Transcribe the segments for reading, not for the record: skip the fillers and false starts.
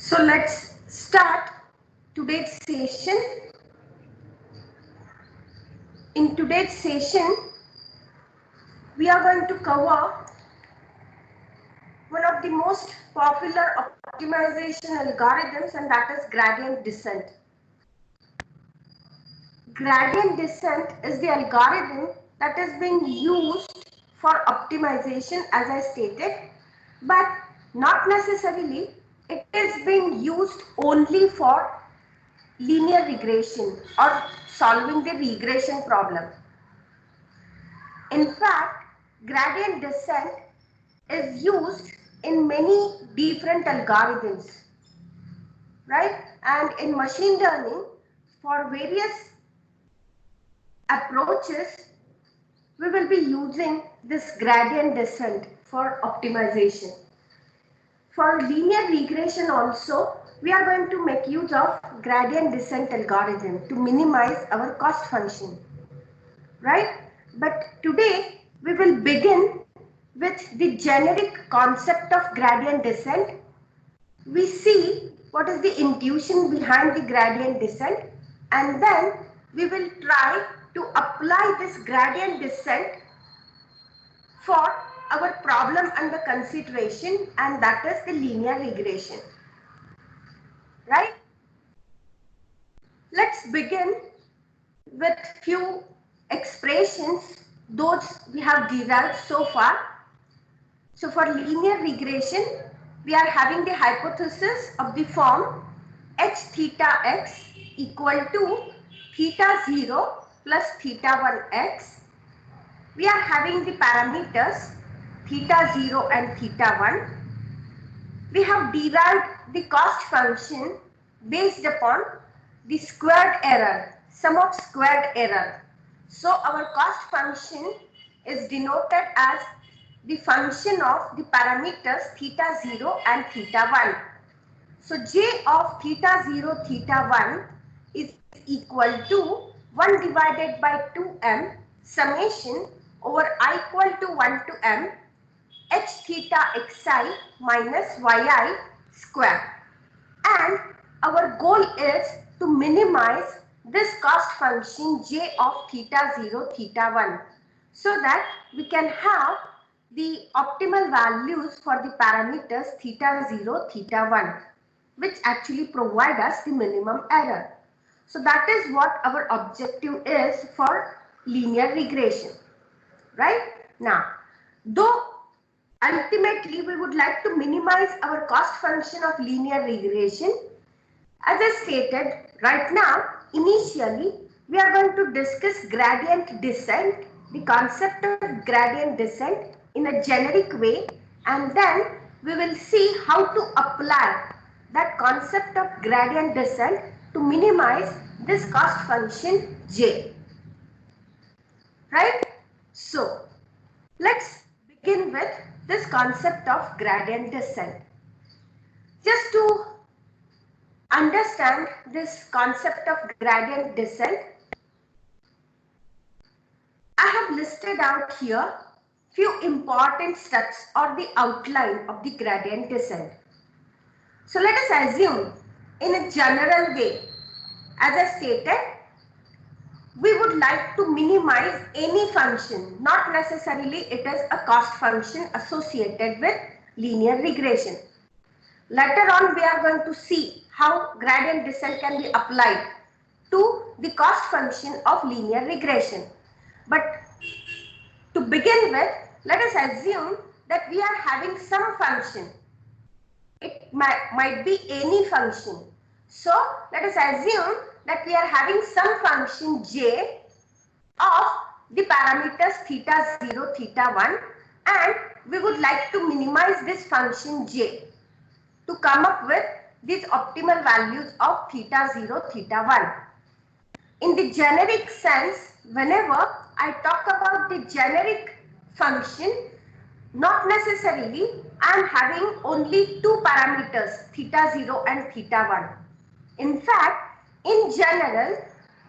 So let's start today's session. In today's session, we are going to cover one of the most popular optimization algorithms, and that is gradient descent. Gradient descent is the algorithm that is being used for optimization, as I stated, but not necessarily it is being used only for linear regression or solving the regression problem. In fact, gradient descent is used in many different algorithms, right? And in machine learning, for various approaches, we will be using this gradient descent for optimization. For linear regression also, we are going to make use of gradient descent algorithm to minimize our cost function, right? But today we will begin with the generic concept of gradient descent. We see what is the intuition behind the gradient descent, and then we will try to apply this gradient descent for our problem under consideration, and that is the linear regression, right? Let's begin with few expressions those we have derived so far. So for linear regression, we are having the hypothesis of the form h theta x equal to theta 0 plus theta 1 x. We are having the parameters theta 0 and theta 1. We have derived the cost function based upon the squared error, sum of squared error. So our cost function is denoted as the function of the parameters theta 0 and theta 1. So j of theta 0 theta 1 is equal to 1 divided by 2m summation over I equal to 1 to m h theta xi minus yi square. And our goal is to minimize this cost function j of theta 0 theta 1 so that we can have the optimal values for the parameters theta 0 theta 1, which actually provide us the minimum error. So that is what our objective is for linear regression, right? Now, though ultimately we would like to minimize our cost function of linear regression, as I stated right now, initially we are going to discuss gradient descent, the concept of gradient descent in a generic way, and then we will see how to apply that concept of gradient descent to minimize this cost function j, right? So let's begin with this concept of gradient descent. Just to understand this concept of gradient descent, I have listed out here few important steps or the outline of the gradient descent. So let us assume in a general way, as I stated, we would like to minimize any function, not necessarily it is a cost function associated with linear regression. Later on, we are going to see how gradient descent can be applied to the cost function of linear regression. But to begin with, let us assume that we are having some function. It might be any function. So let us assume that we are having some function j of the parameters theta 0, theta 1, and we would like to minimize this function j to come up with these optimal values of theta 0, theta 1. In the generic sense, whenever I talk about the generic function, not necessarily I am having only two parameters theta 0 and theta 1. In fact, in general,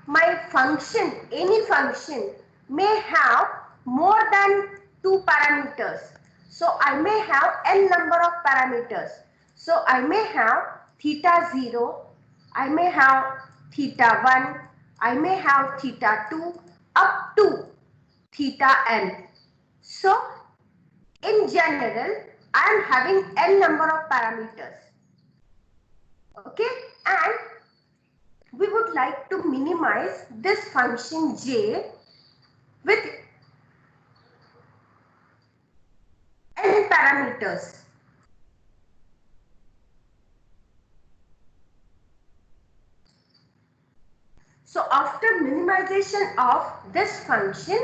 my function, any function may have more than two parameters. So I may have n number of parameters. So I may have theta 0, I may have theta 1, I may have theta 2 up to theta n. So in general, I am having n number of parameters. Okay, and we would like to minimize this function j with n parameters. So after minimization of this function,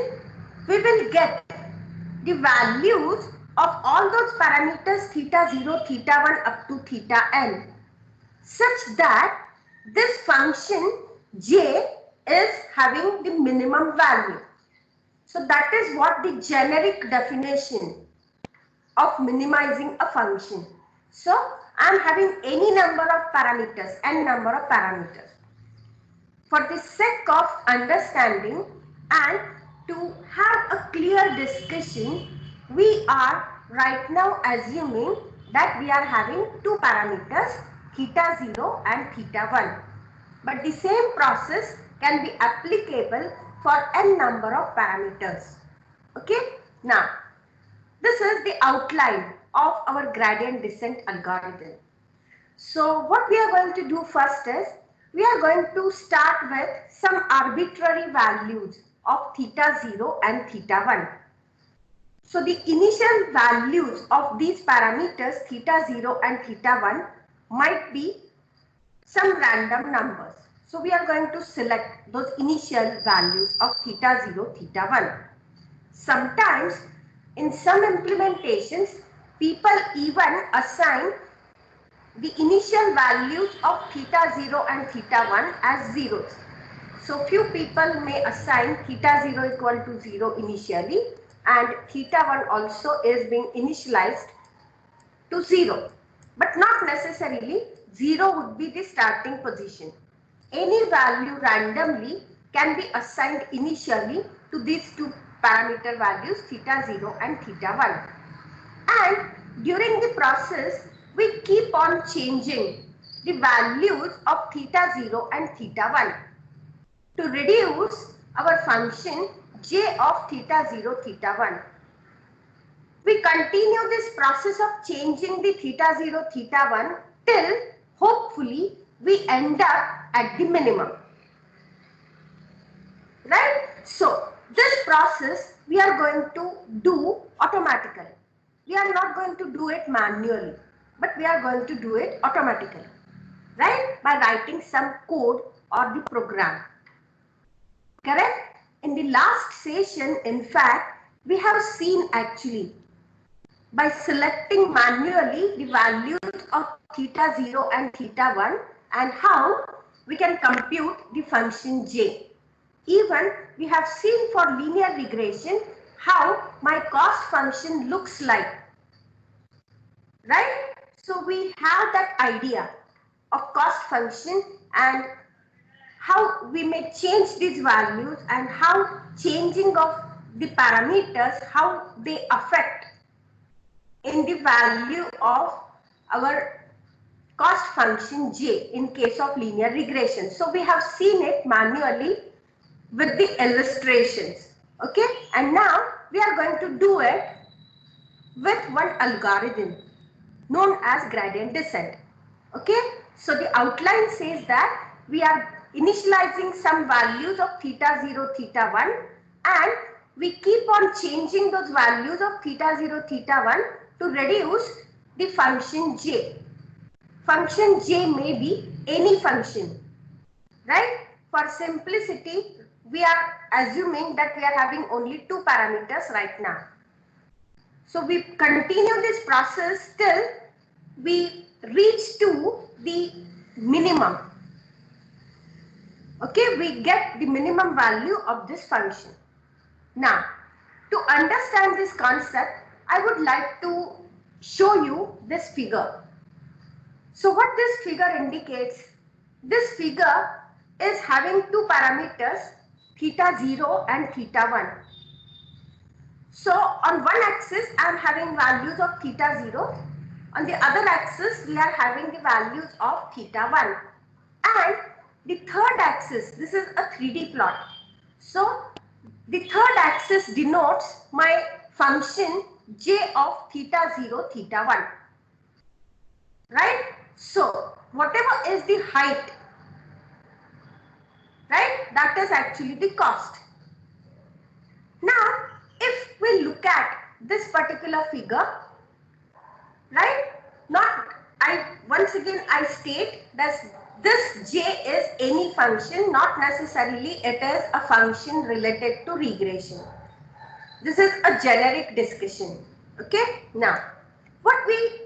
we will get the values of all those parameters theta 0, theta 1 up to theta n, such that this function j is having the minimum value. So that is what the generic definition of minimizing a function. So I am having any number of parameters, n number of parameters. For the sake of understanding and to have a clear discussion, we are right now assuming that we are having two parameters, theta 0 and theta 1. But the same process can be applicable for n number of parameters. Okay, now this is the outline of our gradient descent algorithm. So what we are going to do first is, we are going to start with some arbitrary values of theta 0 and theta 1. So the initial values of these parameters theta 0 and theta 1 might be some random numbers. So we are going to select those initial values of theta 0, theta 1. Sometimes in some implementations, people even assign the initial values of theta 0 and theta 1 as zeros. So few people may assign theta 0 equal to 0 initially, and theta 1 also is being initialized to 0. But not necessarily 0 would be the starting position. Any value randomly can be assigned initially to these two parameter values theta 0 and theta 1. And during the process, we keep on changing the values of theta 0 and theta 1 to reduce our function j of theta 0, theta 1. We continue this process of changing the theta 0, theta 1 till hopefully we end up at the minimum. Right? So this process we are going to do automatically. We are not going to do it manually, but we are going to do it automatically, right? By writing some code or the program. Correct? In the last session, in fact, we have seen actually by selecting manually the values of theta 0 and theta 1 and how we can compute the function j. Even we have seen for linear regression how my cost function looks like, right? So we have that idea of cost function and how we may change these values and how changing of the parameters, how they affect in the value of our cost function j in case of linear regression. So we have seen it manually with the illustrations. Okay, and now we are going to do it with one algorithm known as gradient descent. Okay, so the outline says that we are initializing some values of theta 0, theta 1, and we keep on changing those values of theta 0, theta 1 to reduce the function j. Function j may be any function, right? For simplicity, we are assuming that we are having only two parameters right now. So we continue this process till we reach to the minimum. Okay, we get the minimum value of this function. Now, to understand this concept, I would like to show you this figure. So what this figure indicates, this figure is having two parameters, theta 0 and theta 1. So on one axis, I am having values of theta 0 On the other axis, we are having the values of theta1. And the third axis, this is a 3D plot. So the third axis denotes my function j of theta0, theta1. Right? So whatever is the height, right, that is actually the cost. Now, if we look at this particular figure, right, once again I state that this j is any function, not necessarily it is a function related to regression. This is a generic discussion. Okay, now what we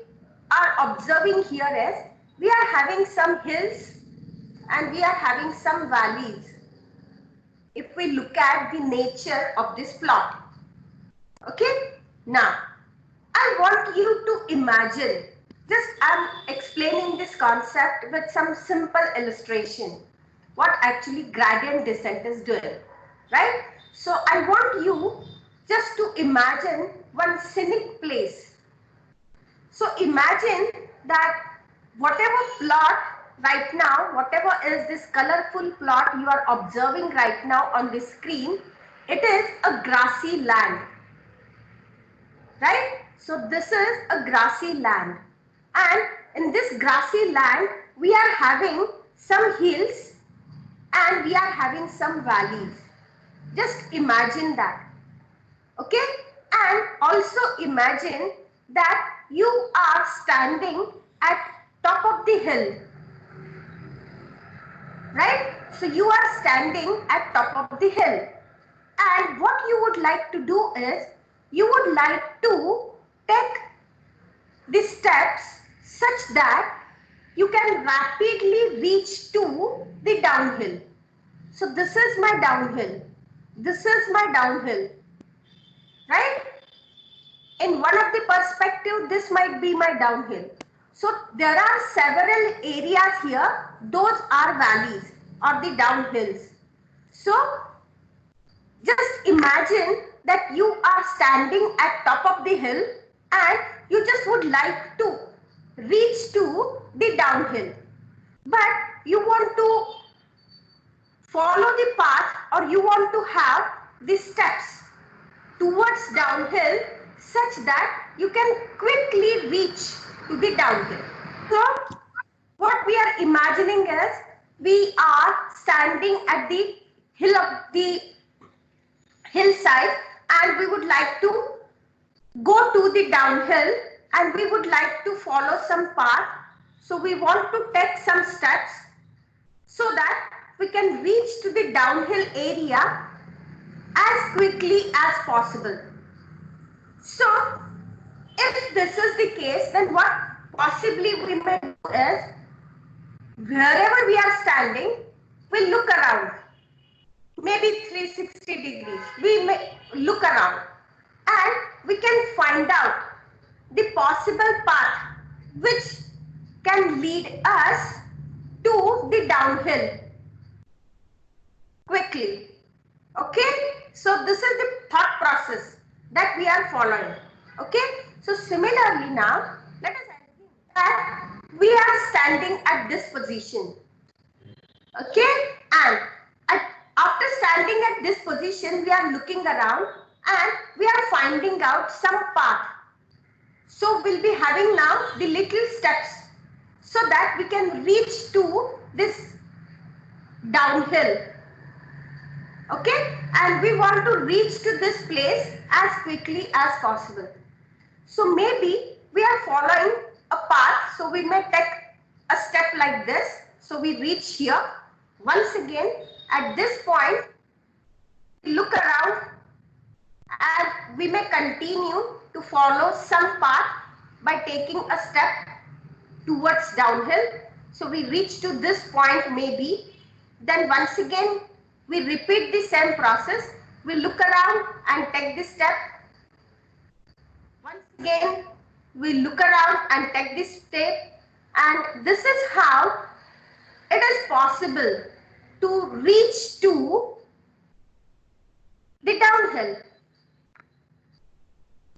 are observing here is we are having some hills and we are having some valleys. If we look at the nature of this plot. Okay, now I want you to imagine, just I'm explaining this concept with some simple illustration, what actually gradient descent is doing, right? So I want you just to imagine one scenic place. So imagine that whatever plot right now, whatever is this colorful plot you are observing right now on the screen, it is a grassy land. Right? So this is a grassy land, and in this grassy land we are having some hills and we are having some valleys. Just imagine that. Okay? And also imagine that you are standing at top of the hill. Right? So you are standing at top of the hill, and what you would like to do is you would like to take the steps such that you can rapidly reach to the downhill. So this is my downhill. This is my downhill. Right? In one of the perspective, this might be my downhill. So there are several areas here. Those are valleys or the downhills. So just imagine that you are standing at top of the hill and you just would like to reach to the downhill, but you want to follow the path or you want to have the steps towards downhill such that you can quickly reach to the downhill. So what we are imagining is we are standing at the hill of the hillside and we would like to go to the downhill and we would like to follow some path. So we want to take some steps so that we can reach to the downhill area as quickly as possible. So if this is the case, then what possibly we may do is wherever we are standing, we look around. Maybe 360 degrees, we may look around and we can find out the possible path which can lead us to the downhill quickly. Okay, so this is the thought process that we are following. Okay, so similarly now let us assume that we are standing at this position. Okay, and after standing at this position, we are looking around and we are finding out some path. So we'll be having now the little steps so that we can reach to this downhill. Okay, and we want to reach to this place as quickly as possible. So maybe we are following a path, so we may take a step like this. So we reach here. Once again, at this point, we look around and we may continue to follow some path by taking a step towards downhill. So we reach to this point maybe. Then once again, we repeat the same process. We look around and take this step. Once again, we look around and take this step. And this is how it is possible to reach to the downhill.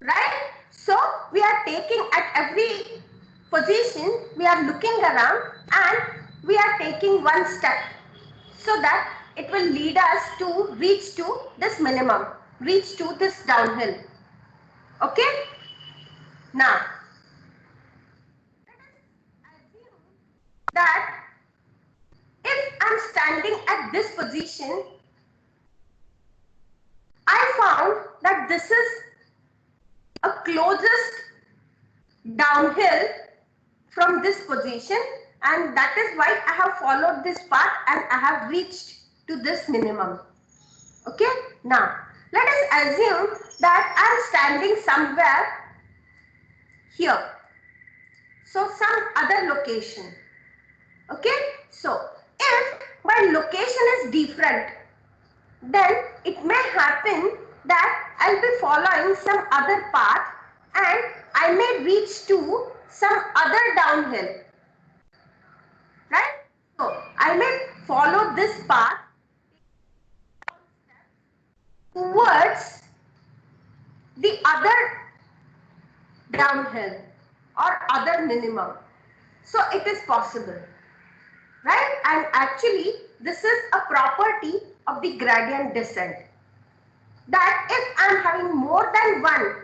Right? So we are taking at every position, we are looking around and we are taking one step so that it will lead us to reach to this minimum, reach to this downhill. Okay? Now, assume that if I'm standing at this position, I found that this is a closest downhill from this position, and that is why I have followed this path and I have reached to this minimum. Okay, now let us assume that I am standing somewhere here, so some other location. Okay, so if my location is different, then it may happen that I'll be following some other path and I may reach to some other downhill, right? So I may follow this path towards the other downhill or other minimum. So it is possible, right? And actually this is a property of the gradient descent, that if I am having more than one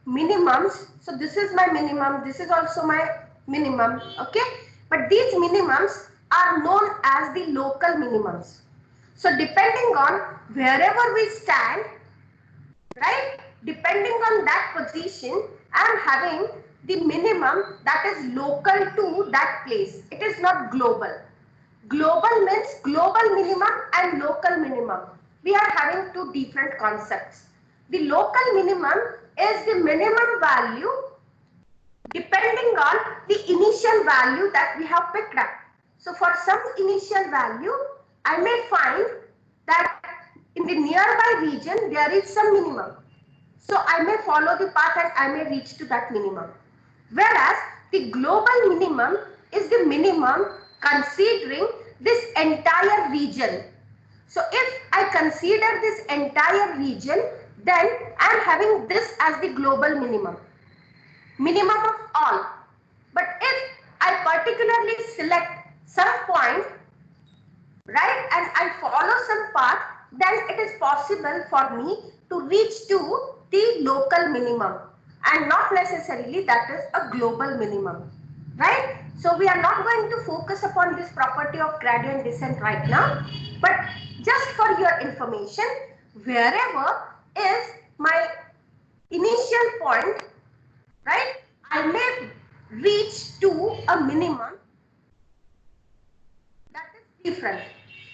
minimums, so this is my minimum, this is also my minimum, okay, but these minimums are known as the local minimums. So depending on wherever we stand, right, depending on that position, I am having the minimum that is local to that place. It is not global. Global means global minimum and local minimum. We are having two different concepts. The local minimum is the minimum value depending on the initial value that we have picked up. So for some initial value, I may find that in the nearby region there is some minimum. So I may follow the path and I may reach to that minimum. Whereas the global minimum is the minimum considering this entire region. So if I consider this entire region, then I am having this as the global minimum, minimum of all. But if I particularly select some point, right, and I follow some path, then it is possible for me to reach to the local minimum and not necessarily that is a global minimum, right? So we are not going to focus upon this property of gradient descent right now, but just for your information, wherever is my initial point, right, I may reach to a minimum that is different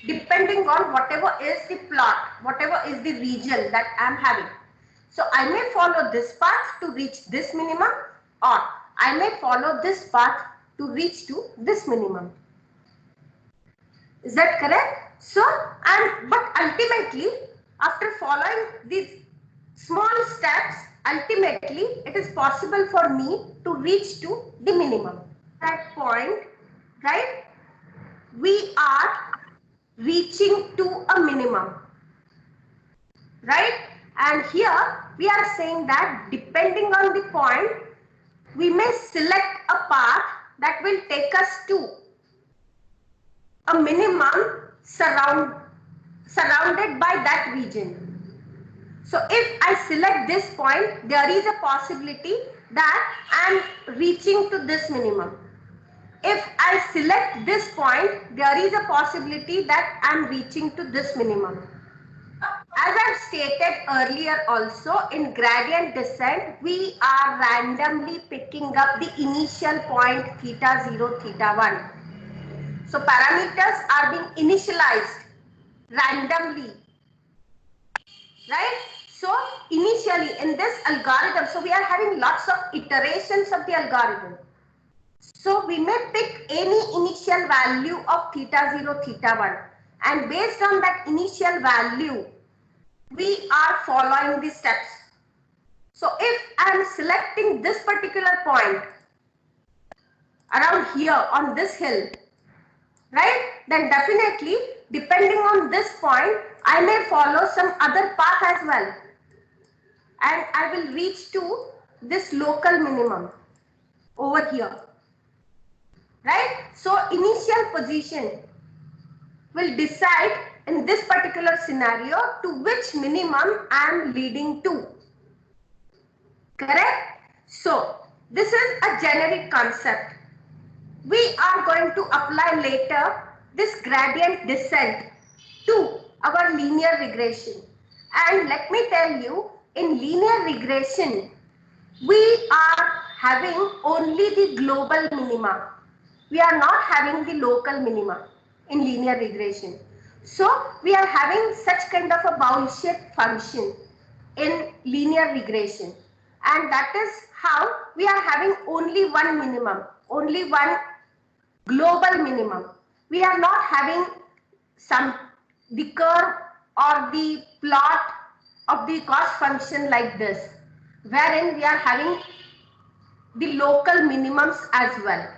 depending on whatever is the plot, whatever is the region that I am having. So I may follow this path to reach this minimum, or I may follow this path to reach to this minimum. Is that correct? So, but ultimately, after following these small steps, ultimately it is possible for me to reach to the minimum. At that point, right, we are reaching to a minimum, right? And here we are saying that depending on the point, we may select a path that will take us to a minimum surrounded by that region. So if I select this point, there is a possibility that I am reaching to this minimum. If I select this point, there is a possibility that I am reaching to this minimum. As I've stated earlier also, in gradient descent, we are randomly picking up the initial point theta 0, theta 1. So parameters are being initialized randomly, right? So initially in this algorithm, so we are having lots of iterations of the algorithm. So we may pick any initial value of theta 0, theta 1, and based on that initial value, we are following the steps. So if I am selecting this particular point around here on this hill, right, then definitely depending on this point, I may follow some other path as well, and I will reach to this local minimum over here. position will decide in this particular scenario to which minimum I am leading to. Correct? So this is a generic concept. We are going to apply later this gradient descent to our linear regression. And let me tell you, in linear regression, we are having only the global minima. We are not having the local minima in linear regression. So we are having such kind of a bowl-shaped function in linear regression. And that is how we are having only one minimum, only one global minimum. We are not having the curve or the plot of the cost function like this, wherein we are having the local minimums as well,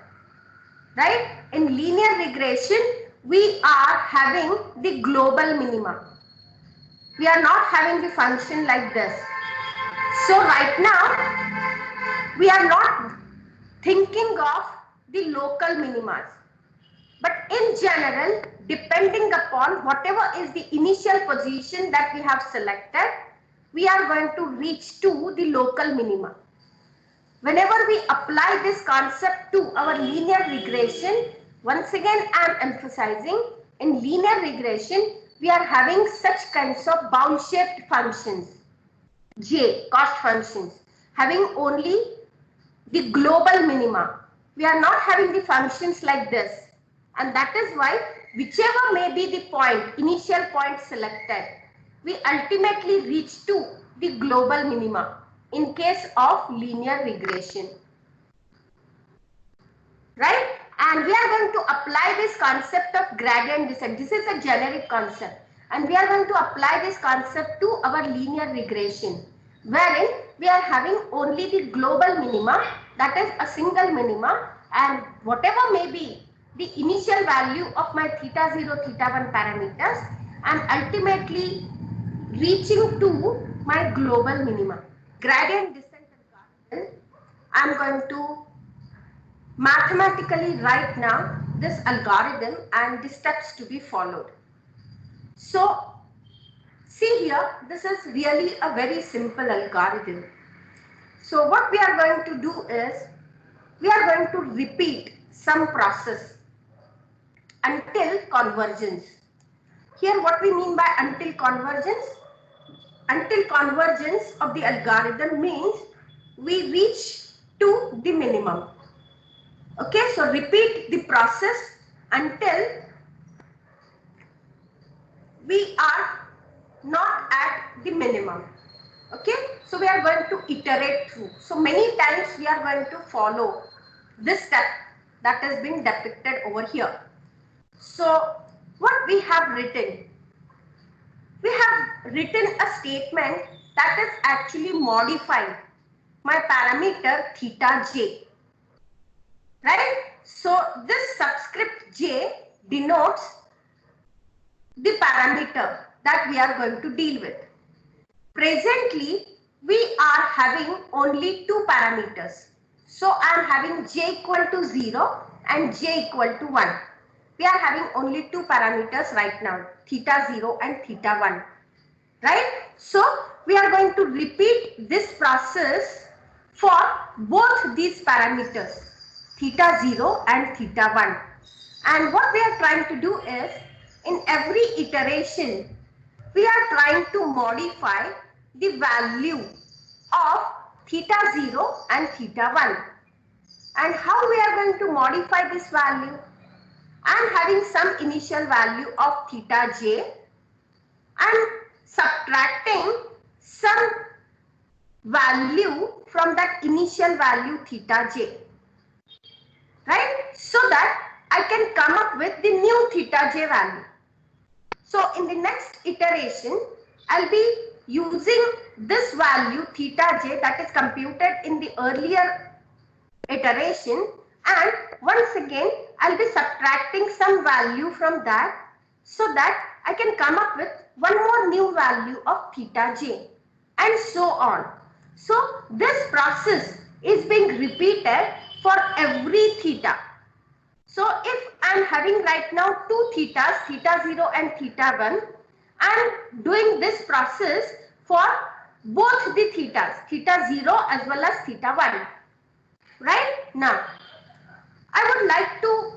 right? In linear regression, we are having the global minimum. We are not having the function like this. So right now, we are not thinking of the local minimas. But in general, depending upon whatever is the initial position that we have selected, we are going to reach to the local minima. Whenever we apply this concept to our linear regression, once again I am emphasizing, in linear regression, we are having such kinds of bowl-shaped functions, J, cost functions, having only the global minima. We are not having the functions like this. And that is why whichever may be the point, initial point selected, we ultimately reach to the global minima in case of linear regression. Right? And we are going to apply this concept of gradient descent. This is a generic concept. And we are going to apply this concept to our linear regression, wherein we are having only the global minima, that is a single minima, and whatever may be the initial value of my theta 0, theta 1 parameters, and ultimately reaching to my global minima. Gradient descent algorithm, I am going to mathematically write now this algorithm and the steps to be followed. So see here, this is really a very simple algorithm. So what we are going to do is, we are going to repeat some process until convergence. Here what we mean by until convergence? Until convergence of the algorithm means we reach to the minimum. Okay, so repeat the process until we are not at the minimum. Okay, so we are going to iterate through. So many times we are going to follow this step that has been depicted over here. So what we have written? We have written a statement that is actually modifying my parameter theta j. Right? So this subscript j denotes the parameter that we are going to deal with. Presently, we are having only two parameters. So I am having j equal to 0 and j equal to 1. We are having only two parameters right now, theta 0 and theta 1. Right? So we are going to repeat this process for both these parameters, theta 0 and theta 1. And what we are trying to do is, in every iteration, we are trying to modify the value of theta 0 and theta 1. And how we are going to modify this value? I am having some initial value of theta j and subtracting some value from that initial value theta j, right? So that I can come up with the new theta j value. So in the next iteration, I'll be using this value theta j that is computed in the earlier iteration, and once again I'll be subtracting some value from that so that I can come up with one more new value of theta j, and so on. So this process is being repeated for every theta. So if I I am having right now two thetas, theta 0 and theta 1. I am doing this process for both the thetas, theta 0 as well as theta 1. Right? Now, I would like to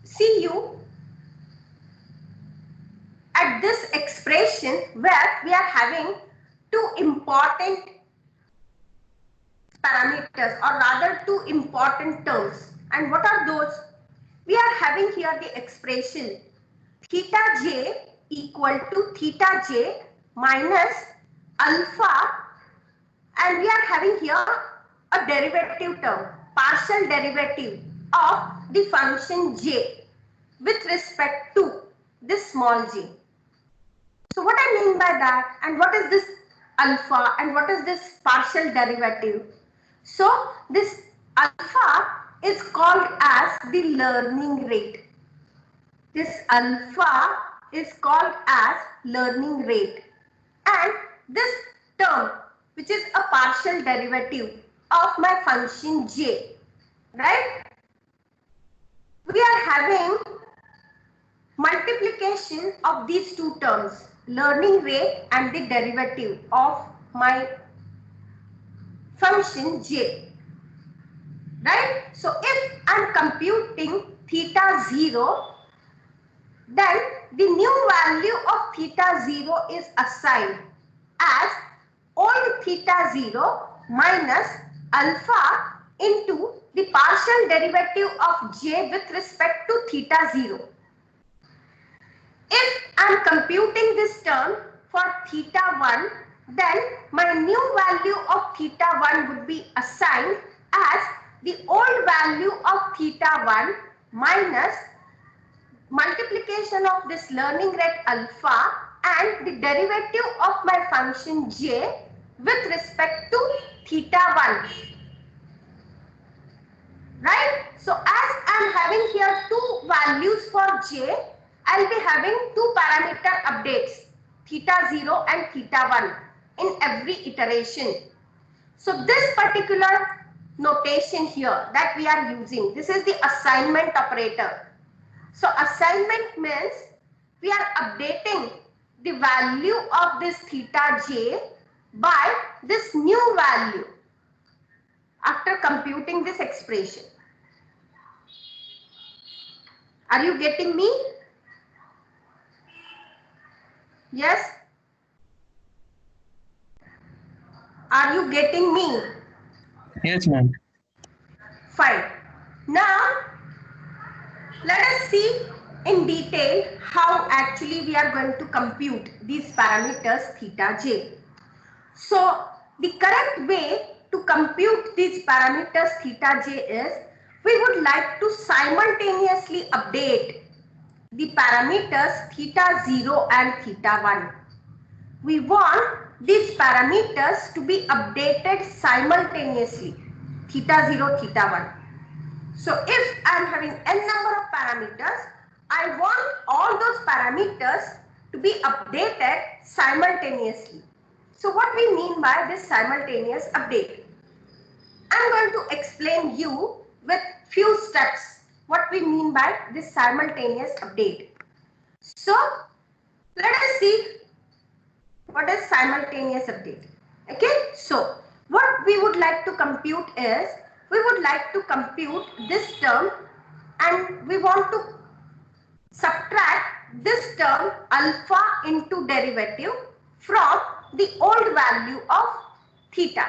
see you at this expression where we are having two important parameters, or rather two important terms. And what are those? We are having here the expression theta j equal to theta j minus alpha, and we are having here a derivative term, partial derivative of the function j with respect to this small j. So what I mean by that, and what is this alpha and what is this partial derivative? So this alpha is called as the learning rate. This alpha is called as learning rate, and this term, which is a partial derivative of my function j, right? We are having multiplication of these two terms, learning rate and the derivative of my function j, right? So if I am computing theta 0, then the new value of theta 0 is assigned as old theta 0 minus alpha into the partial derivative of j with respect to theta 0. If I am computing this term for theta 1, then my new value of theta 1 would be assigned as the old value of theta 1 minus multiplication of this learning rate alpha and the derivative of my function j with respect to theta 1. Right? So as I am having here two values for j, I will be having two parameter updates, theta 0 and theta 1 in every iteration. So this particular notation here that we are using, this is the assignment operator. So assignment means we are updating the value of this theta j by this new value after computing this expression. Are you getting me? Yes? Are you getting me? Yes, ma'am. Fine. Now, let us see in detail how actually we are going to compute these parameters theta j. So, the correct way to compute these parameters theta j is, we would like to simultaneously update the parameters theta 0 and theta 1. We want these parameters to be updated simultaneously, theta 0, theta 1. So if I am having n number of parameters, I want all those parameters to be updated simultaneously. So what we mean by this simultaneous update? I am going to explain you with few steps what we mean by this simultaneous update. So let us see what is simultaneous update. Okay, so what we would like to compute is, we would like to compute this term and we want to subtract this term alpha into derivative from the old value of theta,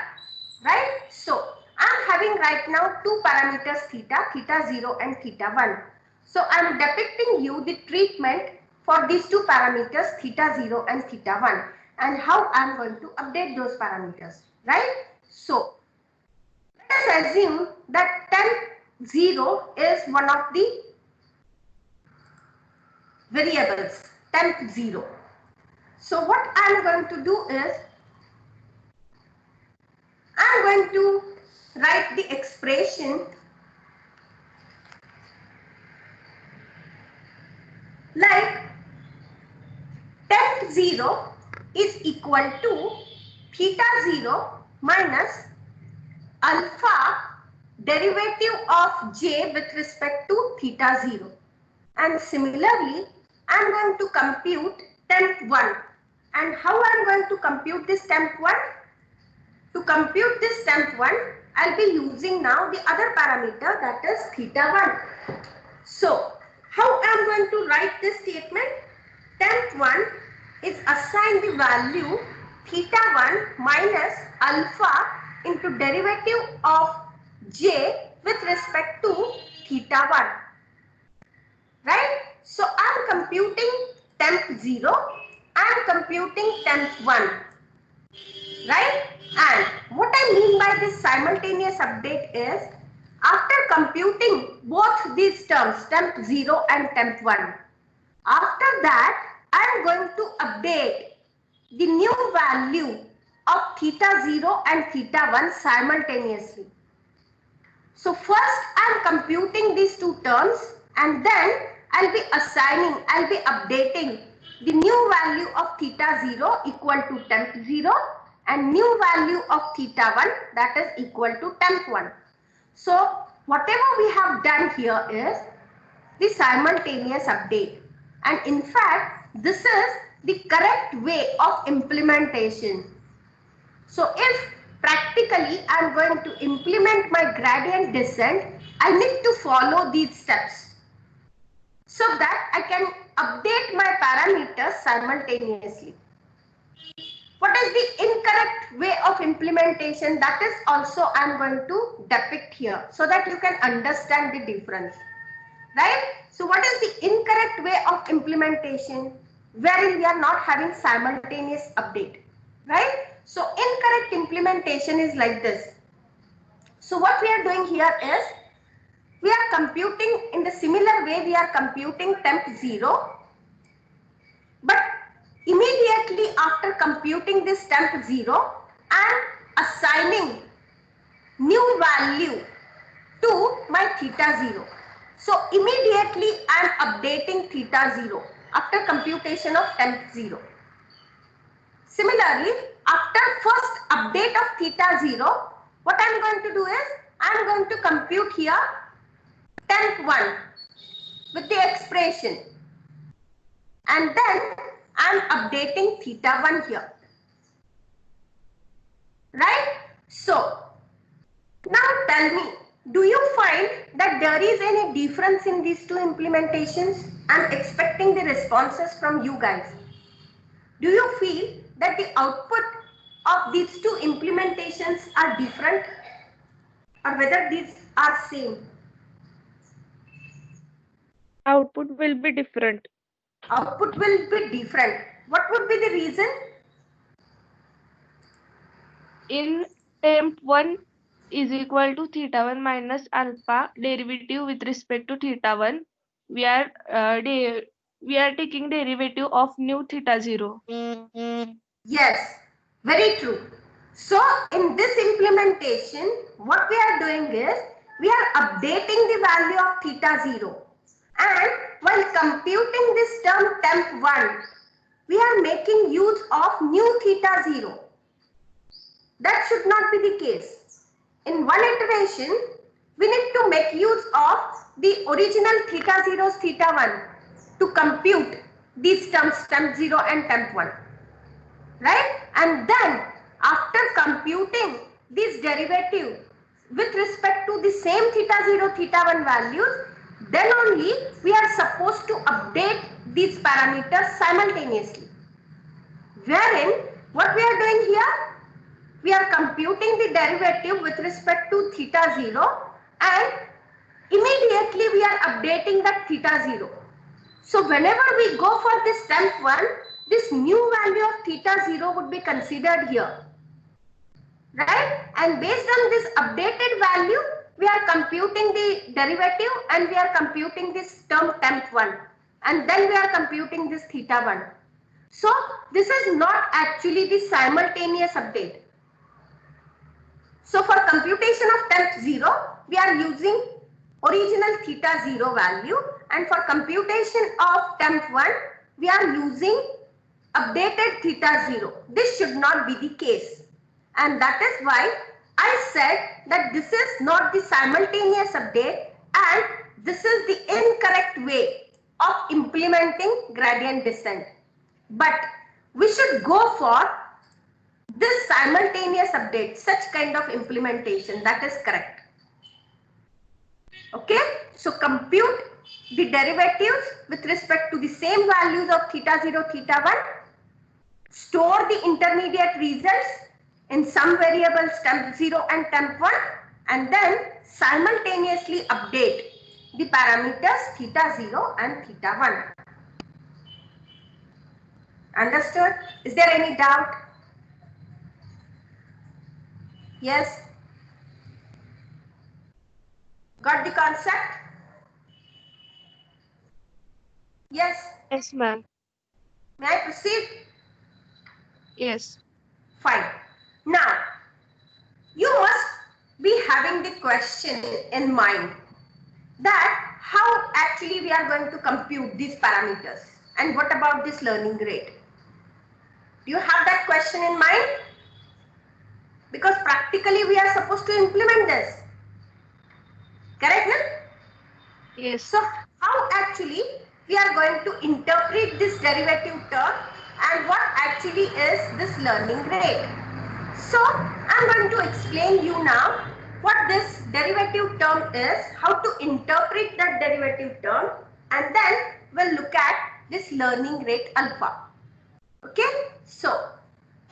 right? So I am having right now two parameters theta 0 and theta 1. So I am depicting you the treatment for these two parameters theta 0 and theta 1 and how I am going to update those parameters, right? So let us assume that temp 0 is one of the variables, temp 0. So what I am going to do is, I am going to write the expression like temp 0 is equal to theta 0 minus alpha derivative of j with respect to theta 0. And similarly, I am going to compute temp 1. And how I am going to compute this temp 1? To compute this temp 1, I will be using now the other parameter, that is theta 1. So, how I am going to write this statement? Temp 1 is assigned the value theta 1 minus alpha into derivative of j with respect to theta 1. Right? So, I am computing temp 0, I am computing temp 1. Right? And what I mean by this simultaneous update is, after computing both these terms, temp 0 and temp 1, after that I am going to update the new value of theta 0 and theta 1 simultaneously. So first I am computing these two terms and then I'll be updating the new value of theta 0 equal to temp 0 and new value of theta 1, that is equal to temp 1. So whatever we have done here is the simultaneous update, and in fact this is the correct way of implementation. So if practically I am going to implement my gradient descent, I need to follow these steps so that I can update my parameters simultaneously. What is the incorrect way of implementation? That is also I am going to depict here so that you can understand the difference. Right? So what is the incorrect way of implementation wherein we are not having simultaneous update? Right? So incorrect implementation is like this. So what we are doing here is, we are computing in the similar way we are computing temp 0, but immediately after computing this temp 0 and assigning new value to my theta 0. So immediately I am updating theta 0 after computation of temp 0. Similarly, after first update of theta 0, what I am going to do is, I am going to compute here temp 1 with the expression, and then I am updating theta 1 here. Right? So, now tell me, do you find that there is any difference in these two implementations? I am expecting the responses from you guys. Do you feel that the output of these two implementations are different, or whether these are same? Output will be different. Output will be different. What would be the reason? In temp 1 is equal to theta 1 minus alpha derivative with respect to theta 1. We are taking derivative of new theta 0. Yes, very true. So in this implementation, what we are doing is, we are updating the value of theta 0, and while computing this term temp 1, we are making use of new theta 0. That should not be the case. In one iteration, we need to make use of the original theta 0's theta 1 to compute these terms temp 0 and temp 1. Right? And then after computing this derivative with respect to the same theta 0, theta 1 values, then only we are supposed to update these parameters simultaneously. Wherein, what we are doing here? We are computing the derivative with respect to theta 0 and immediately we are updating that theta 0. So whenever we go for this temp 1, this new value of theta 0 would be considered here. Right? And based on this updated value, we are computing the derivative and we are computing this term temp 1. And then we are computing this theta 1. So this is not actually the simultaneous update. So for computation of temp 0, we are using original theta 0 value, and for computation of temp 1, we are using updated theta 0. This should not be the case, and that is why I said that this is not the simultaneous update and this is the incorrect way of implementing gradient descent. But we should go for this simultaneous update, such kind of implementation. That is correct. Okay, so compute the derivatives with respect to the same values of theta 0, theta 1. Store the intermediate results in some variables temp 0 and temp 1, and then simultaneously update the parameters theta 0 and theta 1. Understood? Is there any doubt? Yes? Got the concept? Yes? Yes, ma'am. May I proceed? Yes. Fine. Now, you must be having the question in mind that how actually we are going to compute these parameters and what about this learning rate? Do you have that question in mind? Because practically we are supposed to implement this. Correct, no? Yes. So how actually we are going to interpret this derivative term and what actually is this learning rate? So I'm going to explain you now what this derivative term is, how to interpret that derivative term, and then we'll look at this learning rate alpha. Okay, so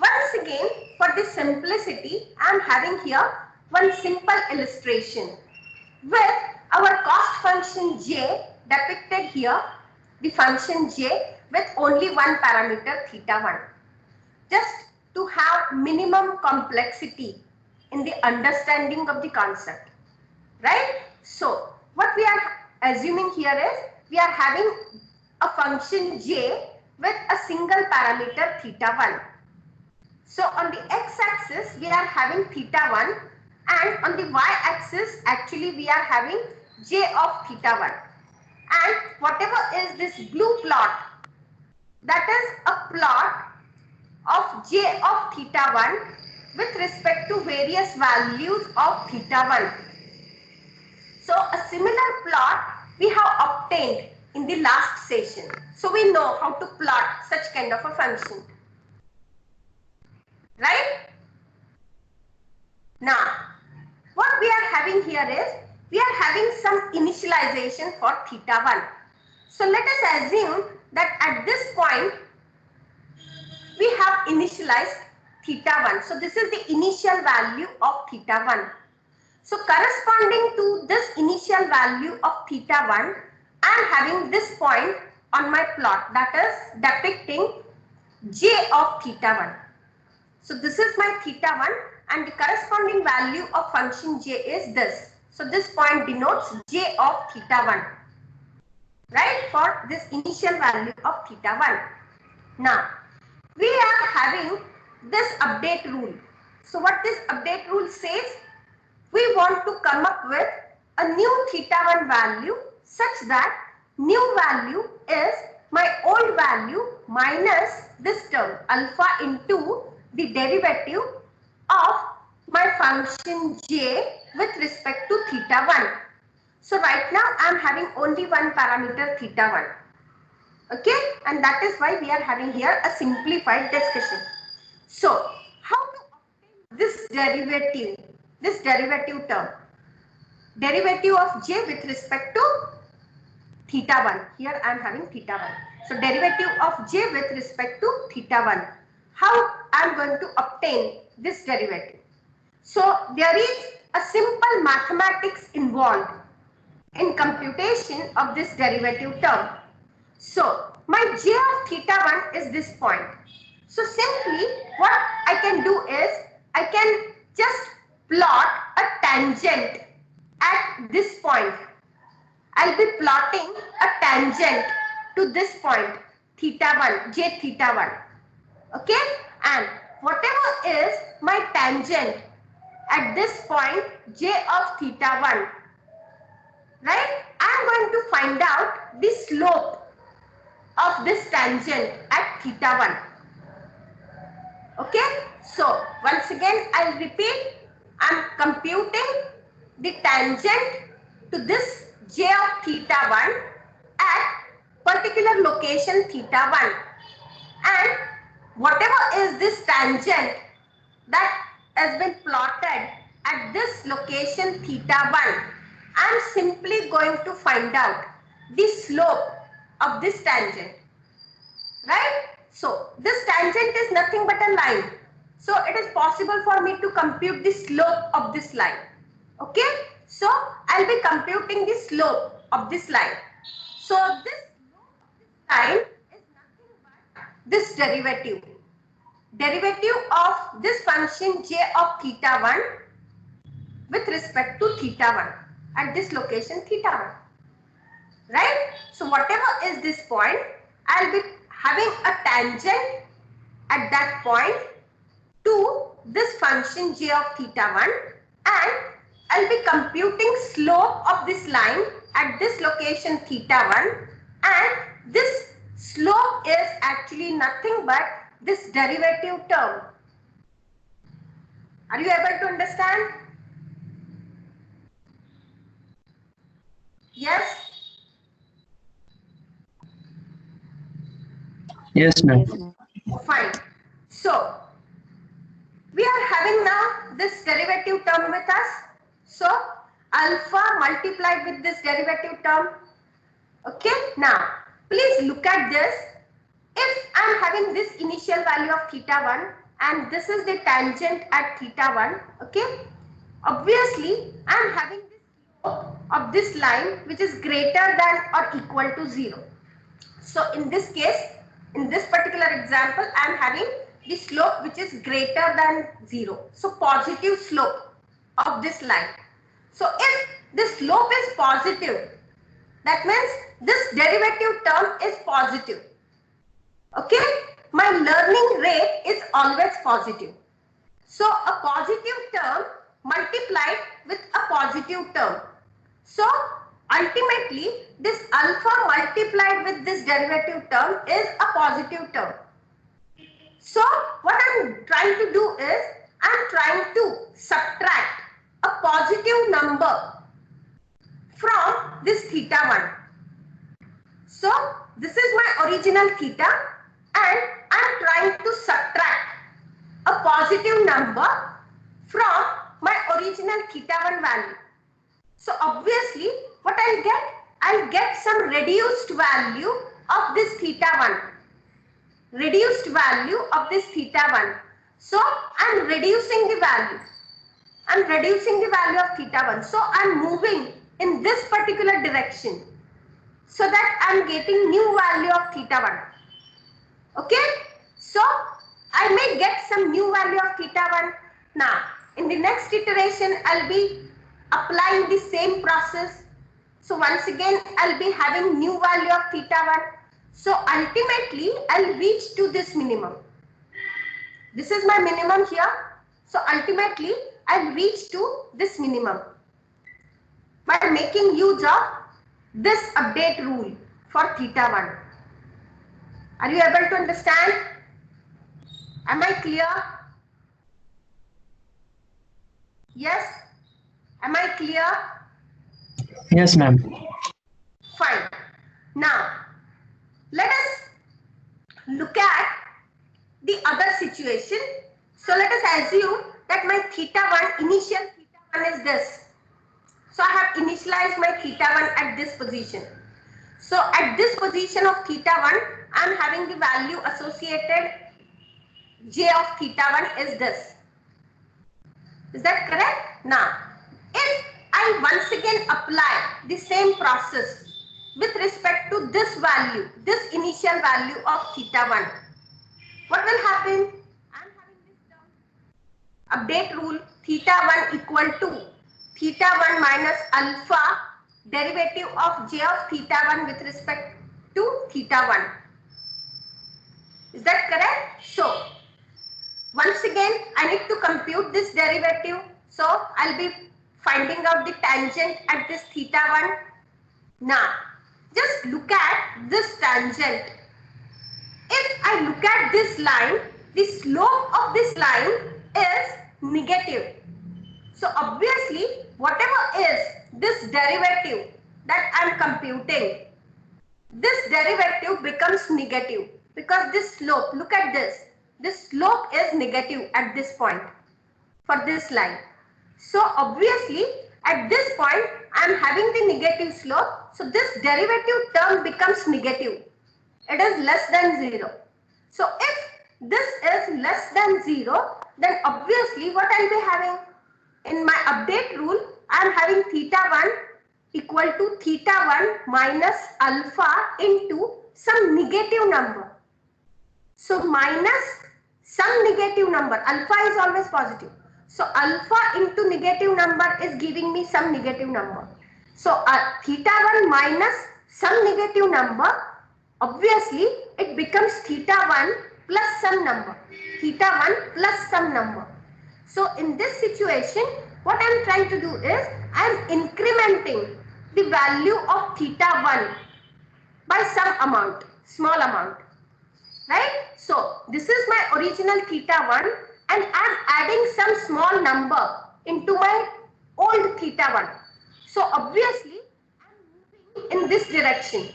once again, for the simplicity, I'm having here one simple illustration with our cost function j depicted here, the function j with only one parameter theta 1. Just to have minimum complexity in the understanding of the concept, right? So what we are assuming here is we are having a function j with a single parameter theta 1. So on the x-axis we are having theta 1 and on the y-axis actually we are having j of theta 1. And whatever is this blue plot, that is a plot of j of theta 1 with respect to various values of theta 1. So a similar plot we have obtained in the last session. So we know how to plot such kind of a function. Right? Now, what we are having here is we are having some initialization for theta 1. So let us assume that at this point we have initialized theta 1. So this is the initial value of theta 1. So corresponding to this initial value of theta 1, I am having this point on my plot, that is depicting j of theta 1. So this is my theta 1 and the corresponding value of function j is this. So this point denotes j of theta 1, right, for this initial value of theta 1. Now, we are having this update rule. So what this update rule says, we want to come up with a new theta 1 value such that new value is my old value minus this term alpha into the derivative of my function j with respect to theta 1. So right now I am having only one parameter theta 1. Okay, and that is why we are having here a simplified discussion. So how to obtain this derivative term? Derivative of j with respect to theta 1. Here I am having theta 1. So derivative of j with respect to theta 1. How I am going to obtain this derivative? So there is a simple mathematics involved in computation of this derivative term. So my j of theta 1 is this point. So simply what I can do is I can just plot a tangent at this point. I'll be plotting a tangent to this point theta 1, j theta 1. Okay, and whatever is my tangent at this point j of theta 1, right, I'm going to find out the slope of this tangent at theta 1. Okay, so once again I'll repeat, I'm computing the tangent to this j of theta 1 at particular location theta 1, and whatever is this tangent that has been plotted at this location theta 1, I'm simply going to find out the slope of this tangent, right? So this tangent is nothing but a line. So it is possible for me to compute the slope of this line. Okay. So I'll be computing the slope of this line. So this slope of this line is nothing but this derivative. Derivative of this function j of theta 1 with respect to theta 1 at this location theta 1. Right? So whatever is this point, I'll be having a tangent at that point to this function j of theta 1, and I'll be computing slope of this line at this location theta 1, and this slope is actually nothing but this derivative term. Are you able to understand? Yes? Yes, ma'am. Fine. So we are having now this derivative term with us. So alpha multiplied with this derivative term. Okay. Now please look at this. If I am having this initial value of theta 1 and this is the tangent at theta 1. Okay. Obviously I am having this slope of this line which is greater than or equal to 0. So in this case, in this particular example, I am having the slope which is greater than 0. So positive slope of this line. So if this slope is positive, that means this derivative term is positive. Okay, my learning rate is always positive. So a positive term multiplied with a positive term. So ultimately this alpha multiplied with this derivative term is a positive term. So what I'm trying to do is I'm trying to subtract a positive number from this theta 1. So this is my original theta and I'm trying to subtract a positive number from my original theta 1 value. So obviously what I'll get some reduced value of this theta 1. Reduced value of this theta 1. So I'm reducing the value. I'm reducing the value of theta 1. So I'm moving in this particular direction so that I'm getting new value of theta 1. Okay. So I may get some new value of theta 1. Now in the next iteration I'll be applying the same process. So once again I'll be having new value of theta 1. So ultimately I'll reach to this minimum. This is my minimum here. So ultimately I'll reach to this minimum by making use of this update rule for theta 1. Are you able to understand? Am I clear? Yes? Am I clear? Yes, ma'am. Fine. Now, let us look at the other situation. So let us assume that my theta 1, initial theta 1 is this. So I have initialized my theta 1 at this position. So at this position of theta 1, I am having the value associated j of theta 1 is this. Is that correct? Now, if I once again apply the same process with respect to this value, this initial value of theta 1, what will happen? I am having this term. Update rule, theta 1 equal to theta 1 minus alpha derivative of j of theta 1 with respect to theta 1. Is that correct? So, once again, I need to compute this derivative. So, I'll be finding out the tangent at this theta 1. Now, just look at this tangent. If I look at this line, the slope of this line is negative. So obviously, whatever is this derivative that I am computing, this derivative becomes negative because this slope, look at this slope is negative at this point for this line. So obviously at this point I am having the negative slope, so this derivative term becomes negative. It is less than 0. So if this is less than 0, then obviously what I will be having? In my update rule, I am having theta 1 equal to theta 1 minus alpha into some negative number. So minus some negative number. Alpha is always positive. So alpha into negative number is giving me some negative number. So theta 1 minus some negative number, obviously it becomes theta 1 plus some number. Theta 1 plus some number. So in this situation, what I am trying to do is I am incrementing the value of theta 1 by some amount, small amount. Right? So this is my original theta 1 and I am adding some small number into my old theta 1. So obviously I am moving in this direction.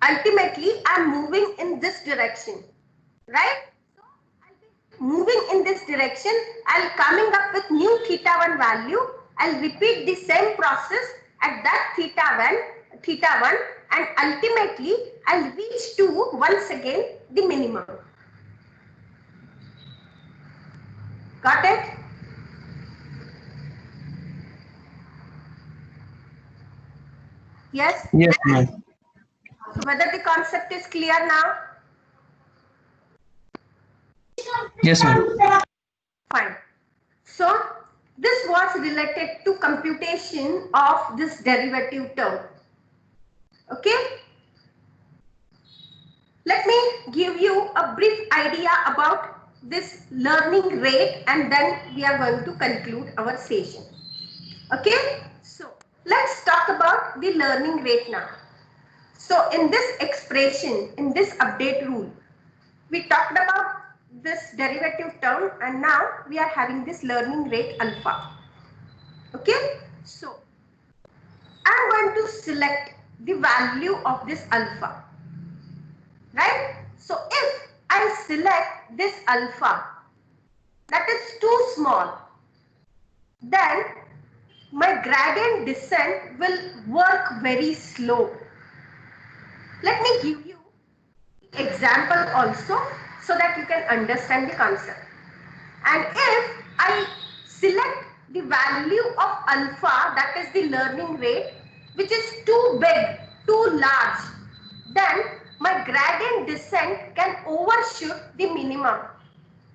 Ultimately I am moving in this direction. Right? So I'll be moving in this direction. I'll coming up with new theta 1 value. I'll repeat the same process at that theta 1 and ultimately I'll reach to once again the minimum. Got it? Yes? Yes, ma'am. So whether the concept is clear now? Yes, ma'am. Fine. So this was related to computation of this derivative term. Okay? Let me give you a brief idea about this learning rate and then we are going to conclude our session. Okay? So let's talk about the learning rate now. So in this expression, in this update rule, we talked about this derivative term and now we are having this learning rate alpha. Okay? So I'm going to select the value of this alpha. Right? So if I select this alpha that is too small, then my gradient descent will work very slow. Let me give you an example also so that you can understand the concept. And if I select the value of alpha, that is the learning rate, which is too big, too large, then my gradient descent can overshoot the minimum.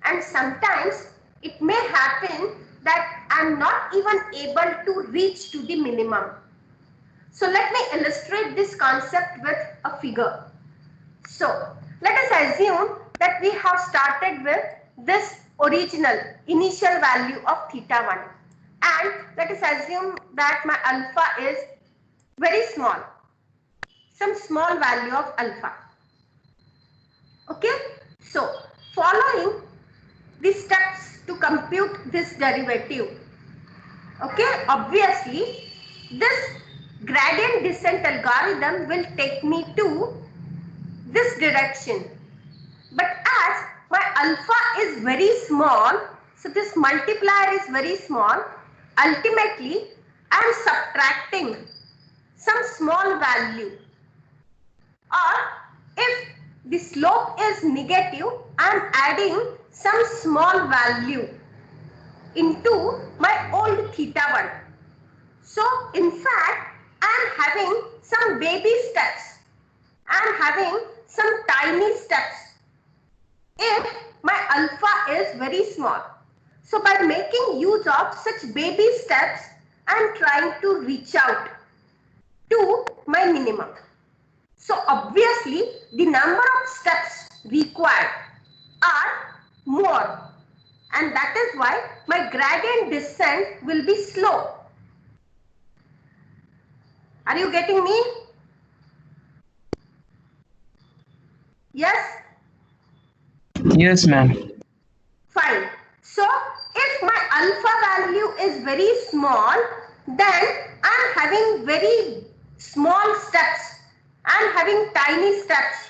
And sometimes it may happen that I'm not even able to reach to the minimum. So let me illustrate this concept with a figure. So let us assume that we have started with this original initial value of theta 1 and let us assume that my alpha is very small, some small value of alpha. Okay, so following the steps to compute this derivative, okay, obviously this gradient descent algorithm will take me to this direction. But as my alpha is very small, so this multiplier is very small, ultimately I am subtracting some small value. Or if the slope is negative, I am adding some small value into my old theta 1. So in fact, I am having some baby steps. I am having some tiny steps if my alpha is very small. So by making use of such baby steps, I am trying to reach out to my minimum. So obviously the number of steps required are more and that is why my gradient descent will be slow. Are you getting me? Yes? Yes, ma'am. Fine. So if my alpha value is very small, then I'm having very small steps. I'm having tiny steps.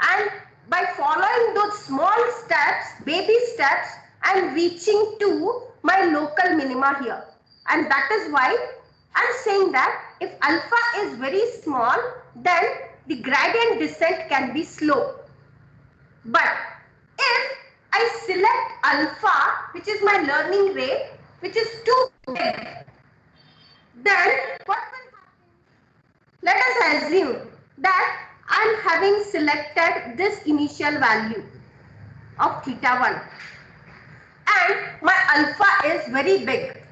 And by following those small steps, baby steps, I'm reaching to my local minima here. And that is why I'm saying that if alpha is very small, then the gradient descent can be slow. But if I select alpha, which is my learning rate, which is too big, then what will happen? Let us assume that I'm having selected this initial value of theta 1 and my alpha is very big.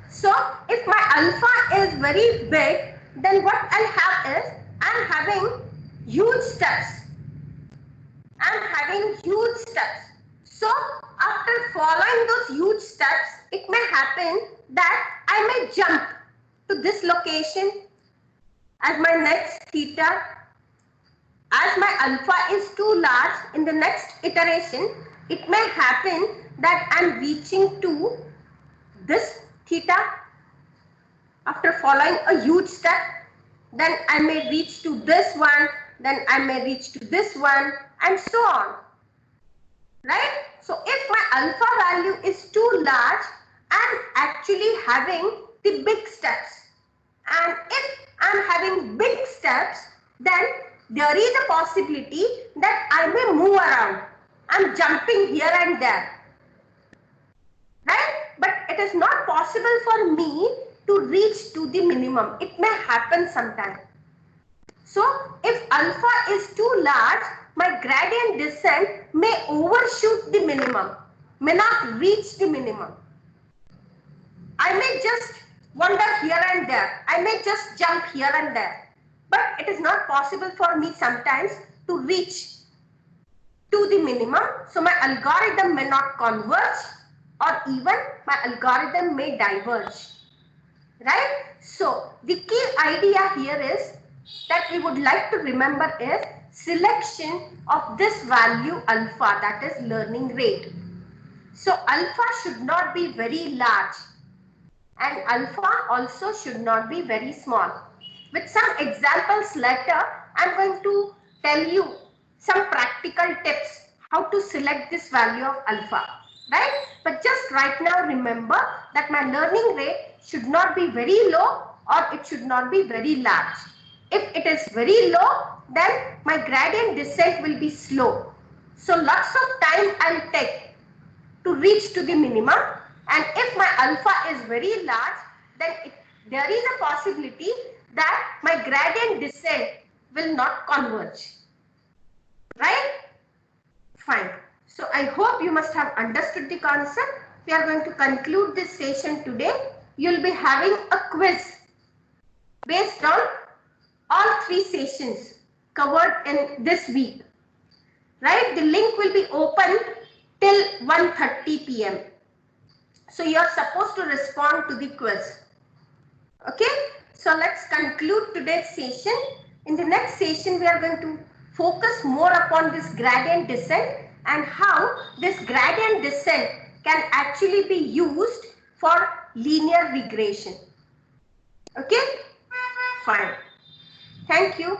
So if my alpha is very big, then what I'll have is I'm having huge steps. I'm having huge steps. So after following those huge steps, it may happen that I may jump to this location as my next theta. As my alpha is too large, in the next iteration, it may happen that I'm reaching to this theta. After following a huge step, then I may reach to this one, then I may reach to this one, and so on. Right? So if my alpha value is too large, I'm actually having the big steps. And if I'm having big steps, then there is a possibility that I may move around. I'm jumping here and there. Right? But it is not possible for me to reach to the minimum. It may happen sometime. So if alpha is too large, my gradient descent may overshoot the minimum, may not reach the minimum. I may just wander here and there. I may just jump here and there. But it is not possible for me sometimes to reach to the minimum. So my algorithm may not converge, or even my algorithm may diverge. Right? So the key idea here is that we would like to remember is selection of this value alpha, that is learning rate. So alpha should not be very large and alpha also should not be very small. With some examples later, I'm going to tell you some practical tips how to select this value of alpha. Right? But just right now remember that my learning rate should not be very low or it should not be very large. If it is very low, then my gradient descent will be slow. So lots of time I'll take to reach to the minimum, and if my alpha is very large, then there is a possibility that my gradient descent will not converge. Right? Fine. So I hope you must have understood the concept. We are going to conclude this session today. You'll be having a quiz based on all 3 sessions covered in this week. Right? The link will be open till 1:30 p.m. So you are supposed to respond to the quiz. Okay? So let's conclude today's session. In the next session, we are going to focus more upon this gradient descent and how this gradient descent can actually be used for linear regression. Okay? Fine. Thank you.